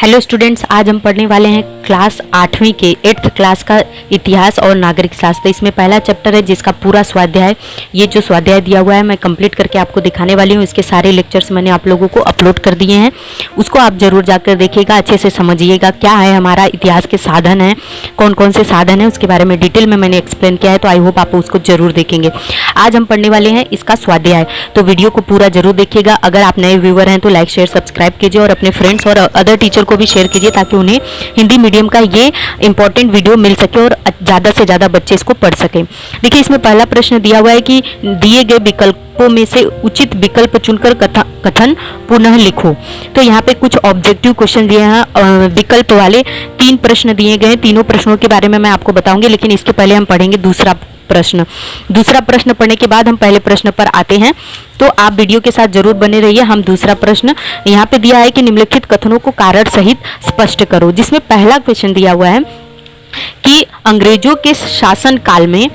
Hello students, आज हम पढ़ने वाले हैं क्लास 8वीं के 8th क्लास का इतिहास और नागरिक शास्त्र। इसमें पहला चैप्टर है जिसका पूरा स्वाध्याय, ये जो स्वाध्याय दिया हुआ है मैं कंप्लीट करके आपको दिखाने वाली हूँ। इसके सारे लेक्चर्स मैंने आप लोगों को अपलोड कर दिए हैं, उसको आप जरूर जाकर देखिएगा, अच्छे से समझिएगा क्या है हमारा इतिहास के साधन है, कौन कौन से साधन है उसके बारे में डिटेल में मैंने एक्सप्लेन किया है। तो आई होप आप उसको जरूर देखेंगे। आज हम पढ़ने वाले हैं इसका स्वाध्याय, तो वीडियो को पूरा जरूर देखिएगा। अगर आप नए व्यूअर हैं तो लाइक शेयर सब्सक्राइब कीजिए और अपने फ्रेंड्स और अदर टीचर को भी शेयर कीजिए ताकि उन्हें हिंदी मीडियम का ये इंपॉर्टेंट वीडियो मिल सके और ज़्यादा से ज़्यादा बच्चे इसको पढ़ सकें। देखिए, इसमें पहला प्रश्न दिया हुआ है कि दिए गए विकल्पों में से उचित विकल्प चुनकर कथन पुनः लिखो। तो यहाँ पे कुछ ऑब्जेक्टिव क्वेश्चन दिए हैं, विकल्प वाले 3 प्रश्न दिए गए हैं। तीनों प्रश्नों के बारे में मैं आपको बताऊंगी, लेकिन इसके पहले हम पढ़ेंगे दूसरा प्रश्न पढ़ने के बाद हम पहले प्रश्न पर आते हैं। तो आप वीडियो के साथ जरूर बने रहिए। हम दूसरा प्रश्न यहाँ पे दिया है कि निम्नलिखित कथनों को कारण सहित स्पष्ट करो, जिसमें पहला क्वेश्चन दिया हुआ है कि अंग्रेजों के शासन काल में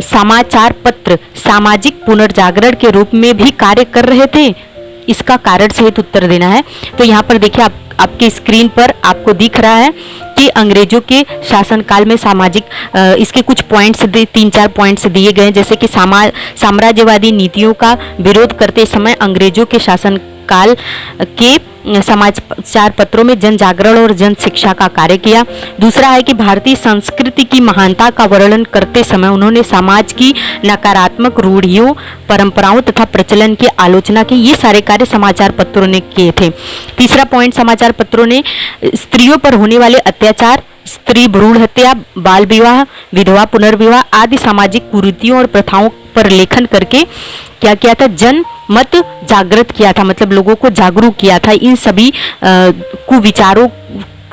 समाचार पत्र सामाजिक पुनर्जागरण के रूप में भी कार्य कर रहे थे। इसका कारण सहित उत्तर देना है। तो यहाँ पर देखिए, आपके स्क्रीन पर आपको दिख रहा है कि अंग्रेजों के शासनकाल में सामाजिक इसके कुछ पॉइंट्स 3-4 पॉइंट्स दिए गए हैं, जैसे कि साम्राज्यवादी नीतियों का विरोध करते समय अंग्रेजों के शासनकाल के समाचार पत्रों में जन जागरण और जन शिक्षा का कार्य किया। दूसरा है कि भारतीय संस्कृति की महानता का वर्णन करते समय उन्होंने समाज की नकारात्मक रूढ़ियों, परंपराओं तथा प्रचलन की आलोचना की। ये सारे कार्य समाचार पत्रों ने किए थे। तीसरा पॉइंट, समाचार पत्रों ने स्त्रियों पर होने वाले अत्याचार, स्त्री भ्रूण हत्या, बाल विवाह, विधवा पुनर्विवाह आदि सामाजिक कुरीतियों और प्रथाओं पर लेखन करके क्या किया था, जन मत जागृत किया था, मतलब लोगों को जागरूक किया था। इन सभी कुविचारों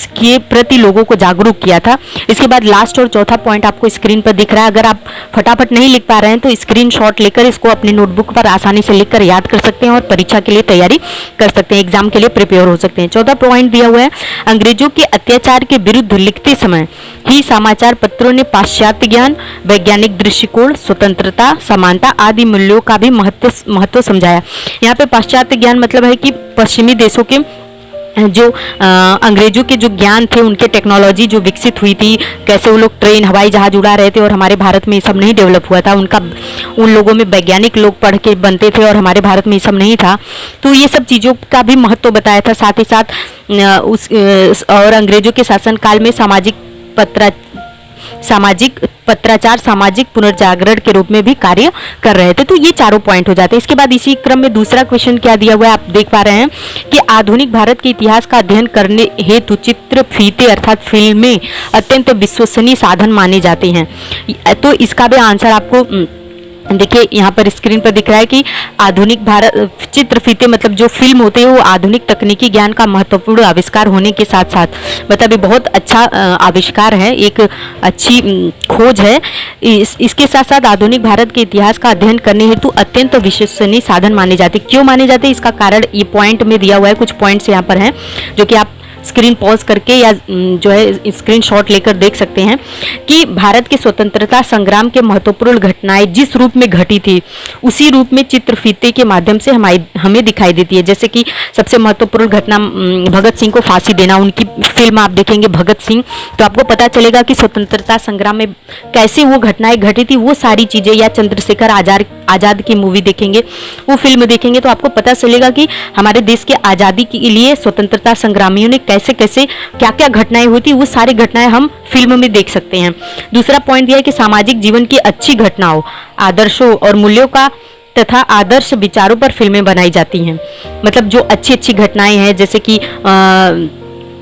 के प्रति लोगों को जागरूक किया था। इसके बाद लास्ट और चौथा पॉइंट आपको स्क्रीन पर दिख रहा है। अगर आप फटाफट नहीं लिख पा रहे हैं तो स्क्रीनशॉट लेकर इसको अपनी नोटबुक पर आसानी से लिखकर याद कर सकते हैं और परीक्षा के लिए तैयारी कर सकते हैं, एग्जाम के लिए प्रिपेयर हो सकते हैं। चौथा पॉइंट दिया हुआ है, अंग्रेजों के अत्याचार के विरुद्ध लिखते समय ही समाचार पत्रों ने पाश्चात्य ज्ञान, वैज्ञानिक दृष्टिकोण, स्वतंत्रता, समानता आदि मूल्यों का भी महत्व समझाया। यहाँ पे पाश्चात्य ज्ञान मतलब है कि पश्चिमी देशों के जो अंग्रेजों के जो ज्ञान थे, उनके टेक्नोलॉजी जो विकसित हुई थी, कैसे वो लोग ट्रेन हवाई जहाज उड़ा रहे थे और हमारे भारत में ये सब नहीं डेवलप हुआ था। उन लोगों में वैज्ञानिक लोग पढ़ के बनते थे और हमारे भारत में ये सब नहीं था। तो ये सब चीज़ों का भी महत्व बताया था। साथ ही साथ और अंग्रेजों के शासनकाल में सामाजिक पत्राचार सामाजिक पुनर्जागरण के रूप में भी कार्य कर रहे थे। तो ये चारों पॉइंट हो जाते हैं। इसके बाद इसी क्रम में दूसरा क्वेश्चन क्या दिया हुआ है, आप देख पा रहे हैं कि आधुनिक भारत के इतिहास का अध्ययन करने हेतु चित्र फीते अर्थात फिल्में अत्यंत विश्वसनीय साधन माने जाते हैं। तो इसका भी आंसर आपको देखिए यहाँ पर स्क्रीन पर दिख रहा है कि आधुनिक भारत चित्रफीते मतलब जो फिल्म होते हैं वो आधुनिक तकनीकी ज्ञान का महत्वपूर्ण आविष्कार होने के साथ साथ, मतलब ये बहुत अच्छा आविष्कार है, एक अच्छी खोज है। इसके साथ साथ आधुनिक भारत के इतिहास का अध्ययन करने हेतु अत्यंत विश्वसनीय साधन माने जाते। क्यों माने जाते, इसका कारण ये पॉइंट में दिया हुआ है। कुछ पॉइंट्स यहाँ पर हैं जो कि आप स्क्रीन पॉज करके या जो है स्क्रीनशॉट लेकर देख सकते हैं कि भारत के स्वतंत्रता संग्राम के महत्वपूर्ण घटनाएं जिस रूप में घटी थी उसी रूप में चित्रफीते के माध्यम से हमें दिखाई देती है। जैसे कि सबसे महत्वपूर्ण घटना भगत सिंह को फांसी देना, उनकी फिल्म आप देखेंगे भगत सिंह, तो आपको पता चलेगा कि स्वतंत्रता संग्राम में कैसे वो घटनाएं घटी थी, वो सारी चीजें, या चंद्रशेखर आजाद की मूवी देखेंगे, वो फिल्म देखेंगे तो आपको पता चलेगा कि हमारे देश के आज़ादी के लिए स्वतंत्रता संग्रामियों ने कैसे कैसे क्या क्या घटनाएं हुई थी, वो सारी घटनाएं हम फिल्म में देख सकते हैं। दूसरा पॉइंट दिया है कि सामाजिक जीवन की अच्छी घटनाओं, आदर्शों और मूल्यों का तथा आदर्श विचारों पर फिल्में बनाई जाती हैं। मतलब जो अच्छी अच्छी घटनाएं हैं, जैसे कि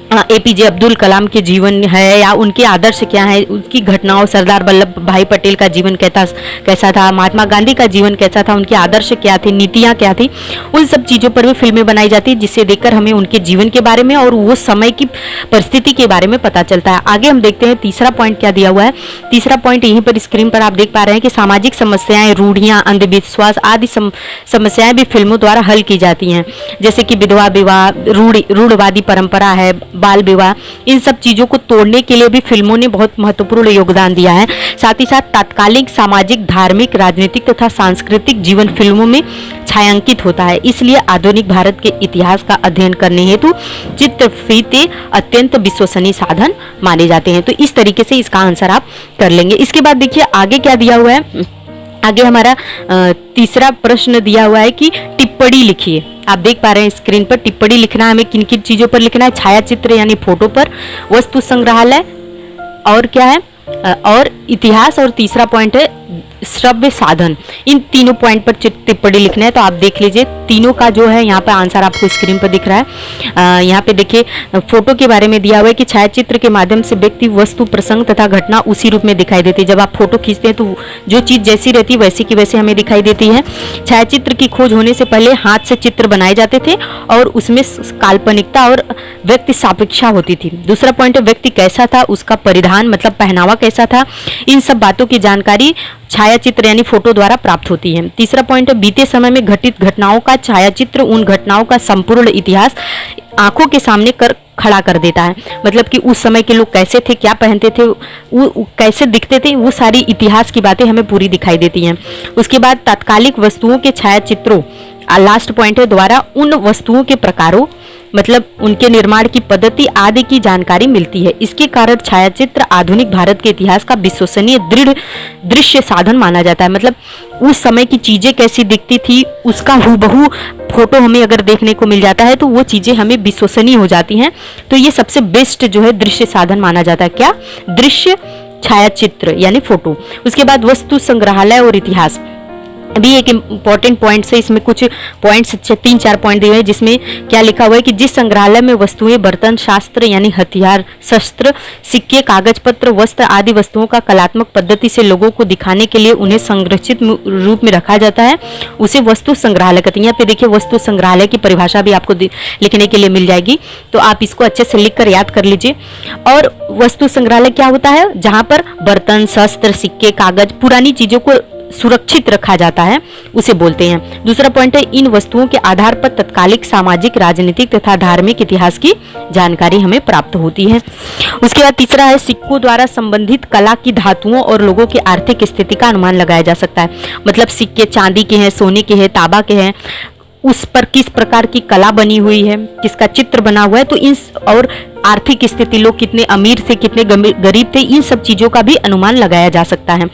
APJ अब्दुल कलाम के जीवन है या उनके आदर्श क्या है, उनकी घटनाओं, सरदार वल्लभ भाई पटेल का जीवन कैसा था, महात्मा गांधी का जीवन कैसा था, उनके आदर्श क्या थे, नीतियाँ क्या थी, उन सब चीज़ों पर भी फिल्में बनाई जाती है, जिससे देखकर हमें उनके जीवन के बारे में और वो समय की परिस्थिति के बारे में पता चलता है। आगे हम देखते हैं तीसरा पॉइंट क्या दिया हुआ है। तीसरा पॉइंट यहीं पर स्क्रीन पर आप देख पा रहे हैं कि सामाजिक समस्याएं, रूढ़ियाँ, अंधविश्वास आदि समस्याएं भी फिल्मों द्वारा हल की जाती हैं। जैसे कि विधवा विवाह, रूढ़वादी परंपरा है, बाल विवाह, इन सब चीज़ों को तोड़ने के लिए भी फिल्मों ने बहुत महत्वपूर्ण योगदान दिया है। साथ ही साथ तात्कालिक सामाजिक, धार्मिक, राजनीतिक तथा सांस्कृतिक जीवन फिल्मों में छायांकित होता है। इसलिए आधुनिक भारत के इतिहास का अध्ययन करने हेतु चित्रफितें अत्यंत विश्वसनीय साधन माने जाते हैं। तो इस तरीके से इसका आंसर आप कर लेंगे। इसके बाद देखिए आगे क्या दिया हुआ है। आगे हमारा तीसरा प्रश्न दिया हुआ है कि टिप्पणी लिखिए। आप देख पा रहे हैं स्क्रीन पर, टिप्पणी लिखना है हमें किन किन चीजों पर लिखना है। छायाचित्र यानी फोटो पर, वस्तु संग्रहालय, और क्या है, और इतिहास, और तीसरा पॉइंट है श्रव्य साधन। इन तीनों पॉइंट पर टिप्पणी लिखना है। तो आप देख लीजिए तीनों का जो है यहाँ पे आंसर आपको स्क्रीन पर दिख रहा है। यहाँ पे देखिए फोटो के बारे में दिया हुआ है कि छायाचित्र के माध्यम से व्यक्ति, वस्तु, प्रसंग तथा घटना उसी रूप में दिखाई देती है। जब आप फोटो खींचते हैं तो जो चीज जैसी रहती है वैसी की वैसे हमें दिखाई देती है। छायाचित्र की खोज होने से पहले हाथ से चित्र बनाए जाते थे और उसमें काल्पनिकता और व्यक्ति सापेक्षा होती थी। दूसरा पॉइंट है व्यक्ति कैसा था, उसका परिधान मतलब पहनावा कैसा था, इन सब बातों की जानकारी छायाचित्र यानी फोटो द्वारा प्राप्त होती है। तीसरा पॉइंट है बीते समय में घटित घटनाओं का छायाचित्र उन घटनाओं का संपूर्ण इतिहास आंखों के सामने खड़ा कर देता है। मतलब कि उस समय के लोग कैसे थे, क्या पहनते थे, वो कैसे दिखते थे, वो सारी इतिहास की बातें हमें पूरी दिखाई देती हैं। उसके बाद तात्कालिक वस्तुओं के छायाचित्रों, लास्ट पॉइंट है, द्वारा उन वस्तुओं के प्रकारों मतलब उनके निर्माण की पद्धति आदि की जानकारी मिलती है। इसके कारण छायाचित्र आधुनिक भारत के इतिहास का विश्वसनीय दृढ़ दृश्य साधन माना जाता है। मतलब उस समय की चीजें कैसी दिखती थी उसका हूबहू फोटो हमें अगर देखने को मिल जाता है तो वो चीजें हमें विश्वसनीय हो जाती हैं। तो ये सबसे बेस्ट जो है दृश्य साधन माना जाता है। क्या? दृश्य छायाचित्र यानी फोटो। उसके बाद वस्तु संग्रहालय और इतिहास भी एक इम्पॉर्टेंट पॉइंट है। इसमें कुछ पॉइंट्स 3-4 पॉइंट दिए हुए हैं जिसमें क्या लिखा हुआ है कि जिस संग्रहालय में वस्तुएं, बर्तन, शास्त्र यानी हथियार, शस्त्र, सिक्के, कागज पत्र, वस्त्र आदि वस्तुओं का कलात्मक पद्धति से लोगों को दिखाने के लिए उन्हें संरक्षित रूप में रखा जाता है, उसे वस्तु संग्रहालय कहते हैं। यहाँ पे देखिए वस्तु संग्रहालय की परिभाषा भी आपको लिखने के लिए मिल जाएगी, तो आप इसको अच्छे से लिख कर याद कर लीजिए। और वस्तु संग्रहालय क्या होता है? जहाँ पर बर्तन, शस्त्र, सिक्के, कागज, पुरानी चीजों को सुरक्षित रखा जाता है, उसे बोलते हैं। दूसरा पॉइंट है इन वस्तुओं के आधार पर तत्कालिक सामाजिक, राजनीतिक तथा धार्मिक इतिहास की जानकारी हमें प्राप्त होती है। उसके बाद तीसरा है सिक्कों द्वारा संबंधित कला की धातुओं और लोगों की आर्थिक स्थिति का अनुमान लगाया जा सकता है। मतलब सिक्के चांदी के हैं, सोने के हैं, तांबा के हैं, उस पर किस प्रकार की कला बनी हुई है, किसका चित्र बना हुआ है, तो इन और आर्थिक स्थिति, लोग कितने अमीर थे, कितने गरीब थे, इन सब चीजों का भी अनुमान लगाया जा सकता है।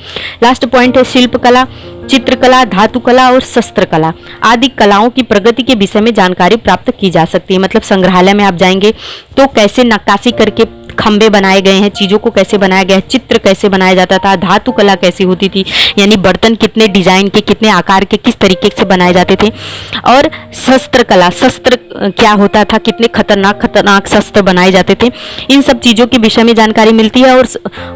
लास्ट पॉइंट है शिल्पकला, चित्रकला, धातुकला और शस्त्रकला आदि कलाओं की प्रगति के विषय में जानकारी प्राप्त की जा सकती है। मतलब संग्रहालय में आप जाएंगे तो कैसे नक्काशी करके खंबे बनाए गए हैं, चीजों को कैसे बनाया गया है, चित्र कैसे बनाया जाता था, धातु कला कैसी होती थी, यानी बर्तन कितने डिजाइन के, कितने आकार के, किस तरीके से बनाए जाते थे, और शस्त्र कला, शस्त्र क्या होता था, कितने खतरनाक शस्त्र बनाए जाते थे, इन सब चीजों के विषय में जानकारी मिलती है। और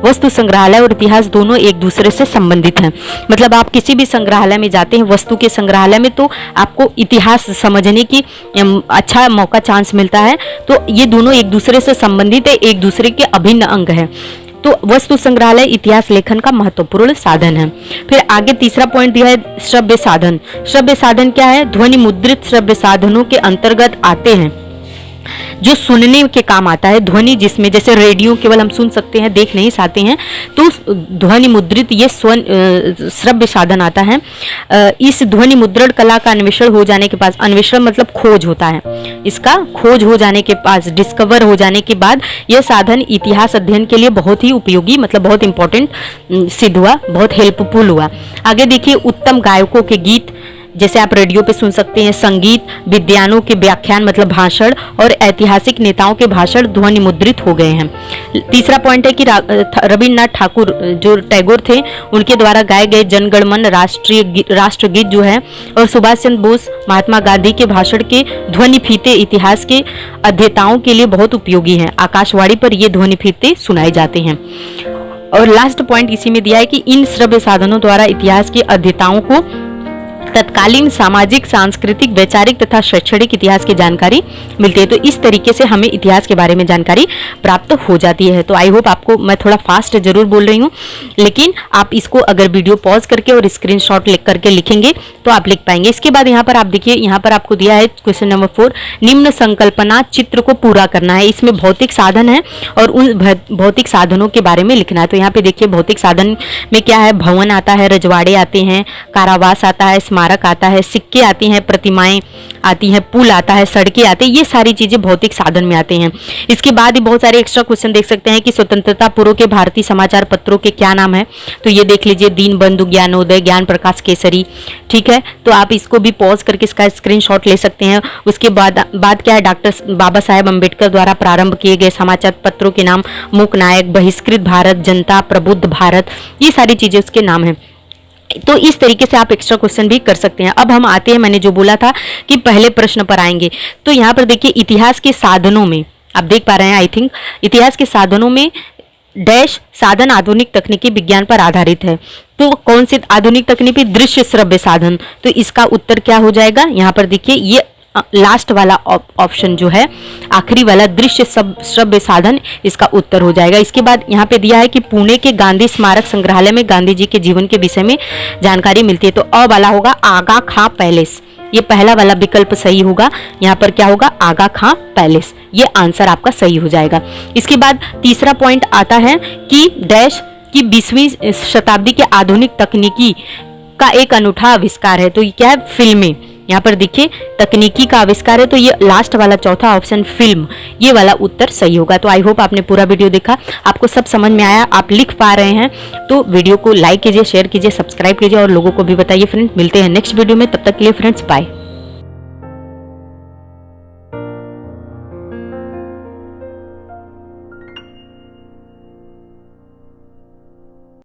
वस्तु संग्रहालय और इतिहास दोनों एक दूसरे से संबंधित हैं। मतलब आप किसी भी संग्रहालय में जाते हैं, वस्तु के संग्रहालय में, तो आपको इतिहास समझने की अच्छा मौका, चांस मिलता है। तो ये दोनों एक दूसरे से संबंधित है, एक दूसरे के अभिन्न अंग है। तो वस्तु संग्रहालय इतिहास लेखन का महत्वपूर्ण साधन है। फिर आगे तीसरा पॉइंट दिया है श्रव्य साधन। श्रव्य साधन क्या है? ध्वनि मुद्रित श्रव्य साधनों के अंतर्गत आते हैं जो सुनने के काम आता है। ध्वनि जिसमें जैसे रेडियो केवल हम सुन सकते हैं, देख नहीं सकते हैं, तो ध्वनि मुद्रित ये श्रव्य साधन आता है। इस ध्वनि मुद्रण कला का अन्वेषण हो जाने के पास, अन्वेषण मतलब खोज होता है, इसका खोज हो जाने के पास, डिस्कवर हो जाने के बाद यह साधन इतिहास अध्ययन के लिए बहुत ही उपयोगी, मतलब बहुत इंपॉर्टेंट सिद्ध हुआ, बहुत हेल्पफुल हुआ। आगे देखिए उत्तम गायकों के गीत जैसे आप रेडियो पे सुन सकते हैं, संगीत, विद्वानों के व्याख्यान मतलब भाषण, और ऐतिहासिक नेताओं के भाषण ध्वनि मुद्रित हो गए हैं। तीसरा पॉइंट है कि रविन्द्रनाथ ठाकुर जो टैगोर थे, उनके द्वारा गाए गए जनगणमन राष्ट्रगीत जो है, और सुभाष चंद्र बोस, महात्मा गांधी के भाषण के ध्वनि फीते इतिहास के अध्येताओं के लिए बहुत उपयोगी हैं। आकाशवाणी पर ये ध्वनि फीते सुनाए जाते हैं। और लास्ट पॉइंट इसी में दिया है कि इन श्रव्य साधनों द्वारा इतिहास के अध्येताओं को तत्कालीन सामाजिक, सांस्कृतिक, वैचारिक तथा शैक्षणिक इतिहास की जानकारी मिलती है। तो इस तरीके से हमें इतिहास के बारे में जानकारी प्राप्त हो जाती है। तो आई होप आपको, मैं थोड़ा फास्ट जरूर बोल रही हूँ, लेकिन आप इसको अगर वीडियो पॉज करके और स्क्रीनशॉट लिख करके लिखेंगे तो आप लिख पाएंगे। इसके बाद यहाँ पर आप देखिए, यहाँ पर आपको दिया है क्वेश्चन नंबर 4, निम्न संकल्पना चित्र को पूरा करना है। इसमें भौतिक साधन है और उन भौतिक साधनों के बारे में लिखना है। तो यहाँ पे देखिए भौतिक साधन में क्या है, भवन आता है, रजवाड़े आते हैं, कारावास आता है, स्मारक आता है, सिक्के आते हैं, प्रतिमाएं आती हैं, पुल आता है, सड़कें आती हैं, ये सारी चीजें भौतिक साधन में आते हैं। इसके बाद ही बहुत सारे एक्स्ट्रा क्वेश्चन देख सकते हैं कि स्वतंत्रता पूर्व के भारतीय समाचार पत्रों के क्या नाम है। तो ये देख लीजिए, दीनबंधु, ज्ञानोदय, ज्ञान प्रकाश केसरी। ठीक है, तो आप इसको भी पॉज करके इसका स्क्रीनशॉट ले सकते हैं। उसके बाद क्या है, डॉक्टर बाबा साहेब अम्बेडकर द्वारा प्रारंभ किए गए समाचार पत्रों के नाम, मूक नायक, बहिष्कृत भारत, जनता, प्रबुद्ध भारत, ये सारी चीजें उसके नाम है। तो इस तरीके से आप एक्स्ट्रा क्वेश्चन भी कर सकते हैं। अब हम आते हैं, मैंने जो बोला था कि पहले प्रश्न पर आएंगे। तो यहाँ पर देखिए, इतिहास के साधनों में आप देख पा रहे हैं, आई थिंक इतिहास के साधनों में डैश साधन आधुनिक तकनीकी विज्ञान पर आधारित है। तो कौन से आधुनिक तकनीकी? दृश्य श्रव्य साधन। तो इसका उत्तर क्या हो जाएगा? यहाँ पर देखिए, ये लास्ट वाला ऑप्शन जो है, आखिरी वाला, दृश्य श्रव्य साधन, इसका उत्तर हो जाएगा। इसके बाद यहाँ पे दिया है कि पुणे के गांधी स्मारक संग्रहालय में गांधी जी के जीवन के विषय में जानकारी मिलती है। तो अ वाला होगा आगा खां पैलेस, ये पहला वाला विकल्प सही होगा। यहाँ पर क्या होगा? आगा खां पैलेस, ये आंसर आपका सही हो जाएगा। इसके बाद तीसरा पॉइंट आता है कि डैश की 20वीं शताब्दी के आधुनिक तकनीकी का एक अनूठा आविष्कार है। तो ये क्या है? फिल्में। यहाँ पर देखिए, तकनीकी का आविष्कार है, तो ये लास्ट वाला चौथा ऑप्शन फिल्म, ये वाला उत्तर सही होगा। तो आई होप आपने पूरा वीडियो देखा, आपको सब समझ में आया, आप लिख पा रहे हैं। तो वीडियो को लाइक कीजिए, शेयर कीजिए, सब्सक्राइब कीजिए और लोगों को भी बताइए। फ्रेंड्स, मिलते हैं नेक्स्ट वीडियो में, तब तक के लिए फ्रेंड्स बाय।